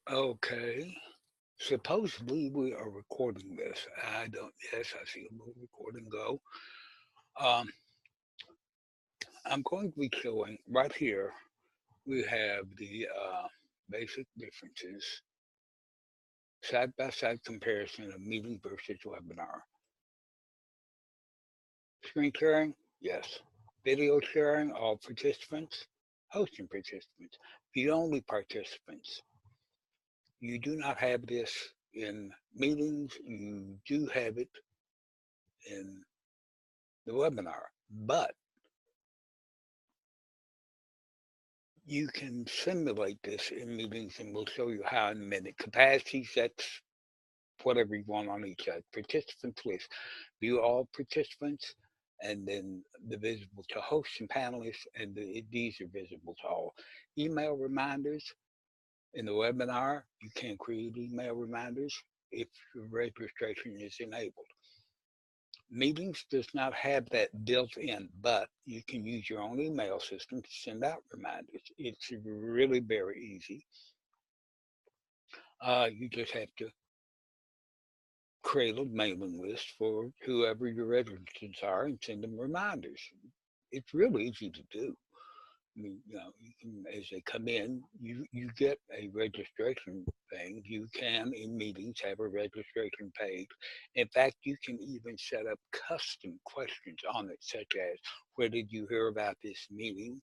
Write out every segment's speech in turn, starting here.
Okay. Supposedly we are recording this. I don't, yes, I see a little recording go. Um, I'm going to be showing right here, we have the basic differences, side by side comparison of meeting versus webinar. Screen sharing, yes. Video sharing, all participants, hosting participants, view only participants. You do not have this in meetings, you do have it in the webinar, but you can simulate this in meetings and we'll show you how in a minute. Capacity sets, whatever you want on each side. Participants list, view all participants, and then the visible to hosts and panelists, and these are visible to all. Email reminders in the webinar, you can create email reminders if your registration is enabled. Meetings does not have that built in, but you can use your own email system to send out reminders. It's really very easy. You just have to create a mailing list for whoever your registrants are and send them reminders. It's really easy to do. I mean, you can, as they come in, you get a registration thing. You can, in meetings, have a registration page. In fact, you can even set up custom questions on it, such as, where did you hear about this meeting?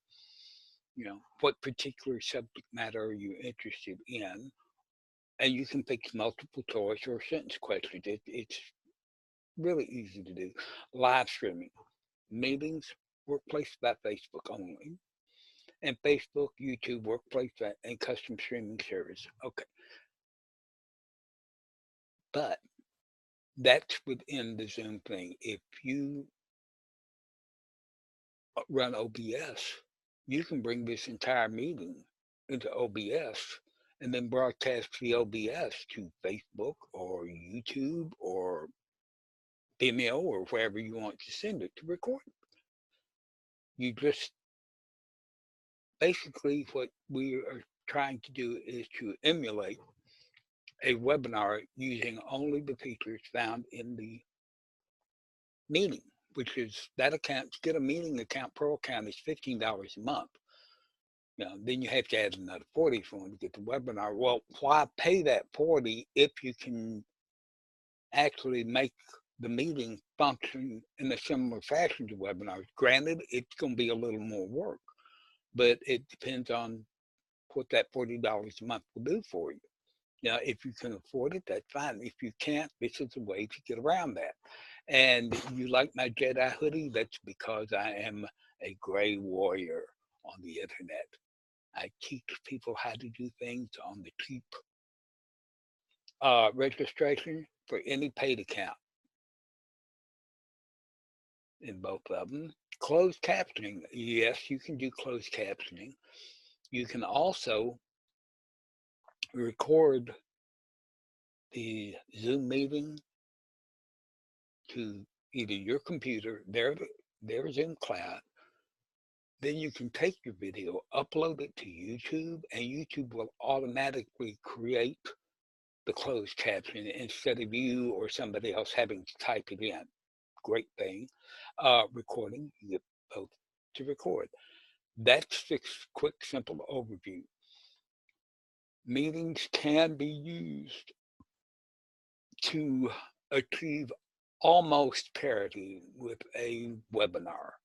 What particular subject matter are you interested in? And you can pick multiple choice or sentence questions. It's really easy to do. Live streaming, meetings, workplace by Facebook only, and Facebook, YouTube, workplace, and custom streaming service. Okay, but that's within the Zoom thing. If you run OBS, you can bring this entire meeting into OBS and then broadcast the OBS to Facebook or YouTube or Vimeo or wherever you want to send it to record. You just basically what we are trying to do is to emulate a webinar using only the features found in the meeting, which is that account. To get a meeting account pro account is $15 a month. Then you have to add another 40 if you want to get the webinar. Well, why pay that 40 if you can actually make the meeting function in a similar fashion to webinars? Granted, it's going to be a little more work, but it depends on what that $40 a month will do for you. Now, if you can afford it, that's fine. If you can't, this is a way to get around that. And you like my Jedi hoodie? That's because I am a gray warrior on the internet. I teach people how to do things on the cheap. Registration for any paid account in both of them. Closed captioning. Yes, you can do closed captioning. You can also record the Zoom meeting to either your computer, their Zoom cloud. Then you can take your video, upload it to YouTube, and YouTube will automatically create the closed caption instead of you or somebody else having to type it in. Great thing. Recording, you get both to record. That's the quick, simple overview. Meetings can be used to achieve almost parity with a webinar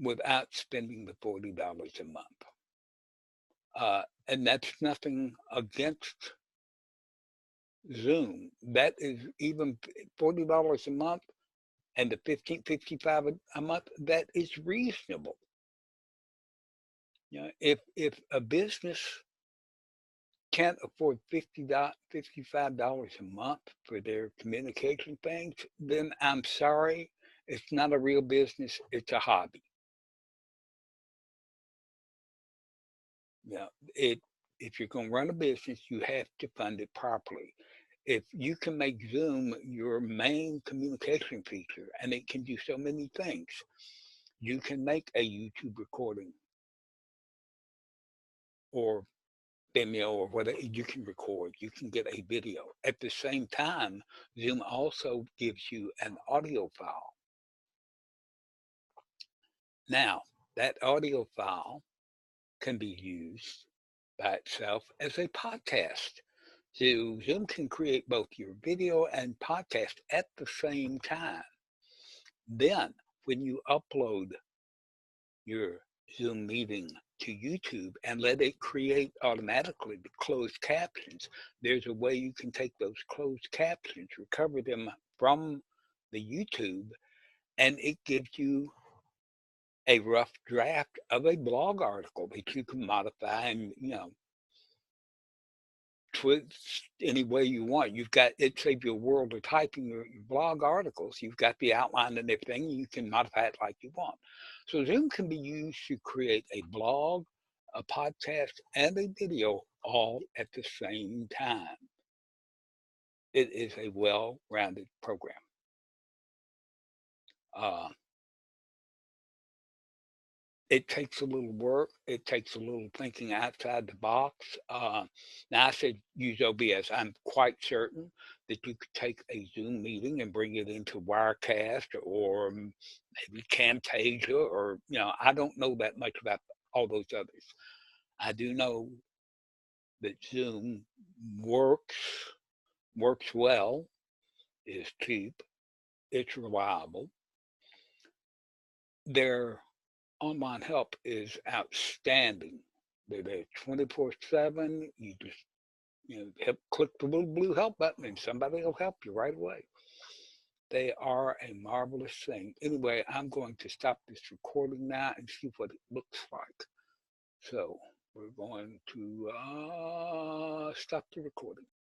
without spending the $40 a month. And that's nothing against Zoom. That is even $40 a month and the 55 a month, that is reasonable. If a business can't afford $55 a month for their communication things, then I'm sorry, it's not a real business, it's a hobby. It if you're going to run a business, you have to fund it properly. If you can make Zoom your main communication feature, and it can do so many things, you can make a YouTube recording or Vimeo or whatever, you can record, you can get a video. At the same time, Zoom also gives you an audio file. Now, that audio file can be used by itself as a podcast. So Zoom can create both your video and podcast at the same time. Then, when you upload your Zoom meeting to YouTube and let it create automatically the closed captions, there's a way you can take those closed captions, recover them from the YouTube, and it gives you a rough draft of a blog article that you can modify and, twist any way you want. You've got it saves you a world of typing your blog articles. You've got the outline and everything. You can modify it like you want. So Zoom can be used to create a blog, a podcast, and a video all at the same time. It is a well-rounded program. Uh, it takes a little work. It takes a little thinking outside the box. Now, I said use OBS. I'm quite certain that you could take a Zoom meeting and bring it into Wirecast or maybe Camtasia or, I don't know that much about all those others. I do know that Zoom works, works well, is cheap, it's reliable. Their online help is outstanding. They're there 24/7. You just click the little blue help button and somebody will help you right away. They are a marvelous thing. Anyway, I'm going to stop this recording now and see what it looks like. So we're going to stop the recording.